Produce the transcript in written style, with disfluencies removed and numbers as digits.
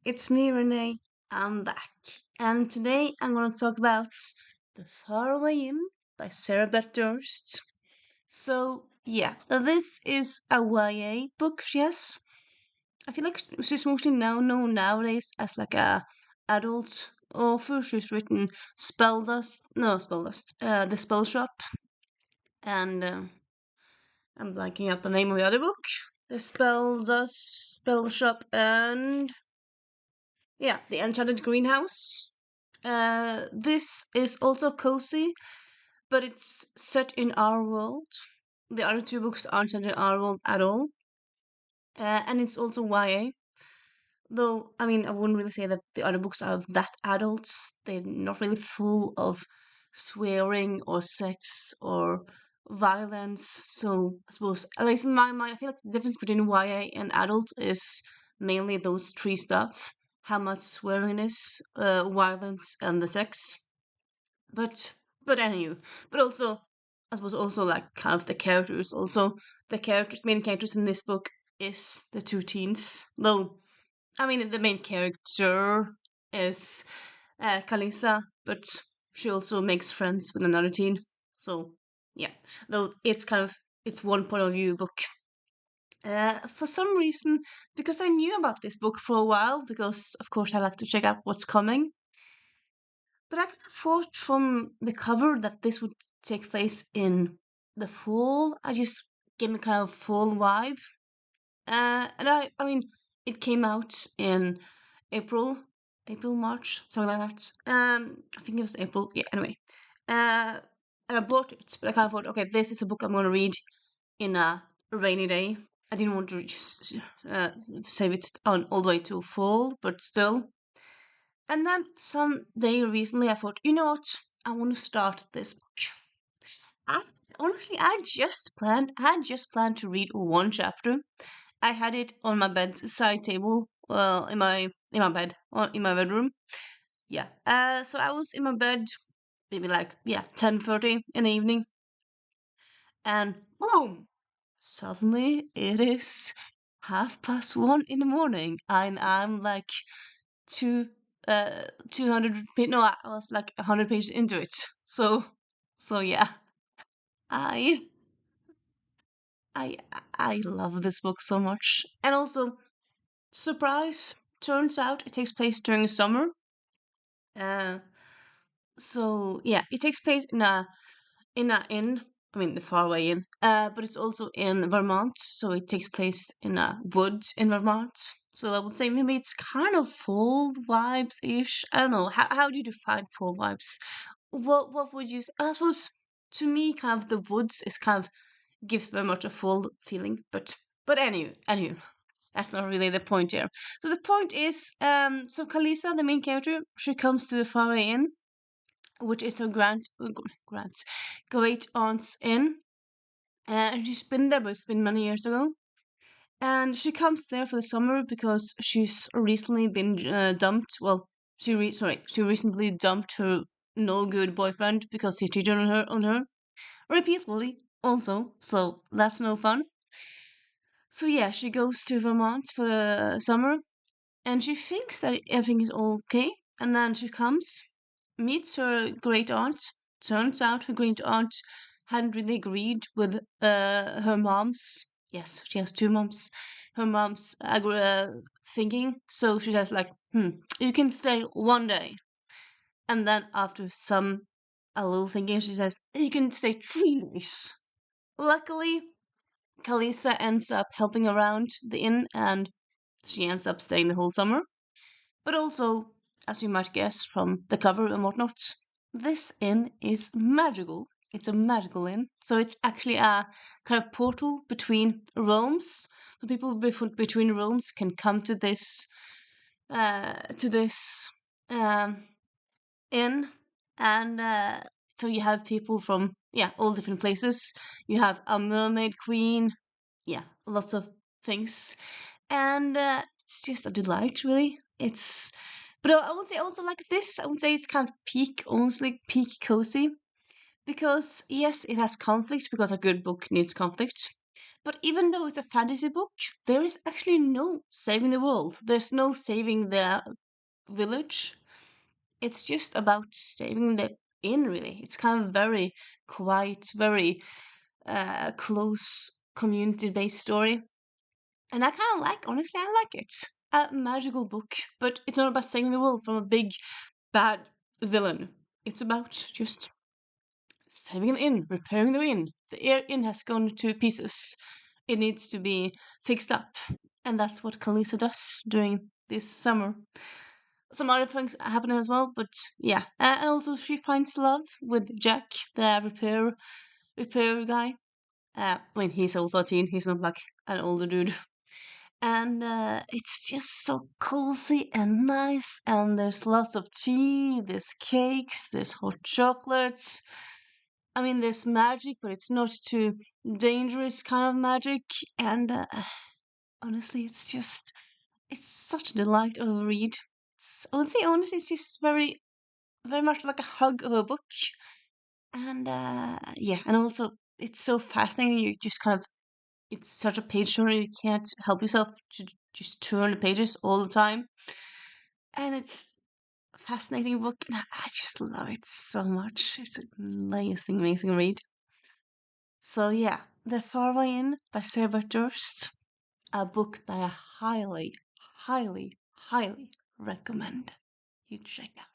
It's me, Renee. I'm back. And today I'm going to talk about The Faraway by Sara Beth Durst. This is a YA book, yes. I feel like she's mostly now known nowadays as like a adult author. She's written The Spell Shop, and I'm blanking out the name of the other book. Spell Shop, and The Enchanted Greenhouse. This is also cozy, but it's set in our world. The other two books aren't set in our world at all. And it's also YA. Though, I mean, I wouldn't really say that the other books are that adult. They're not really full of swearing or sex or violence. So, I suppose, at least in my mind, I feel like the difference between YA and adult is mainly those three stuff: how much swearing is, violence, and the sex. But, but anyway, but also, I suppose, also like kind of the characters. Also, main characters in this book is the two teens. Though I mean, the main character is Kalisa, but she also makes friends with another teen. So yeah, though it's one point of view book. For some reason, because I knew about this book for a while, because of course I like to check out what's coming. But I kind of thought from the cover that this would take place in the fall. I just gave me kind of fall vibe. I mean, it came out in April, March, something like that. I think it was April. Yeah. Anyway, and I bought it, but I kind of thought, okay, this is a book I'm going to read in a rainy day. I didn't want to just save it on all the way to fall, but still. And then some day recently, I thought, you know what? I want to start this book. I, honestly, I just planned to read one chapter. I had it on my bedside table, in my bed, in my bedroom. Yeah. So I was in my bed, maybe like 10:30 in the evening, and boom! Suddenly it is 1:30 in the morning, and I'm like two 200 no, I was like 100 pages into it. So yeah, I I I love this book so much, and also surprise, turns out it takes place during the summer. Uh, so yeah, it takes place in a inn. I mean, the faraway inn. But it's also in Vermont, so it takes place in a wood in Vermont. So I would say maybe it's kind of fall vibes ish. I don't know. How do you define fall vibes? What would you? I suppose to me, kind of the woods is kind of gives very much a fall feeling. But anyway, that's not really the point here. So the point is, so Kalisa, the main character, she comes to the faraway inn, which is her great aunt's inn, and she's been there, but it's been many years ago. And she comes there for the summer because she's recently been dumped. Well, she recently dumped her no good boyfriend because he cheated on her repeatedly. Also, so that's no fun. So yeah, she goes to Vermont for the summer, and she thinks that everything is all okay. And then she comes, meets her great aunt. Turns out her great aunt hadn't really agreed with her mom's. Yes, she has two moms. Her mom's thinking. So she says like, you can stay one day. And then after a little thinking, she says, you can stay 3 days. Luckily, Kalisa ends up helping around the inn, and she ends up staying the whole summer. But also, as you might guess from the cover and whatnot, this inn is magical. It's a magical inn. So it's actually a kind of portal between realms. So people between realms can come to this um, inn, and so you have people from all different places. You have a mermaid queen, lots of things, and it's just a delight, really. But I would say also like this. I would say it's kind of almost like peak cozy, because yes, it has conflict because a good book needs conflict, But even though it's a fantasy book, there is actually no saving the world. There's no saving the village. It's just about saving the inn, really. It's kind of very quiet, very close community based story. And I kind of like, honestly, I like it. A magical book, but it's not about saving the world from a big bad villain. It's about just saving an inn, repairing the inn. The inn has gone to pieces. It needs to be fixed up. And that's what Kalisa does during this summer. Some other things happen as well, but yeah. And also she finds love with Jack, the repair guy. I mean, he's also a teen. He's not like an older dude. And it's just so cozy and nice. And there's lots of tea, there's cakes, there's hot chocolates. I mean, there's magic, but it's not too dangerous kind of magic. And honestly, it's such a delight of a read. I would say, honestly, it's just very much like a hug of a book. And yeah, and also it's so fascinating. You just kind of, it's such a page turner. You can't help yourself to just turn the pages all the time. And it's a fascinating book. And I just love it so much. It's an amazing, amazing read. So yeah, The Faraway In by Sara Beth Durst, a book that I highly, highly, highly recommend you check out.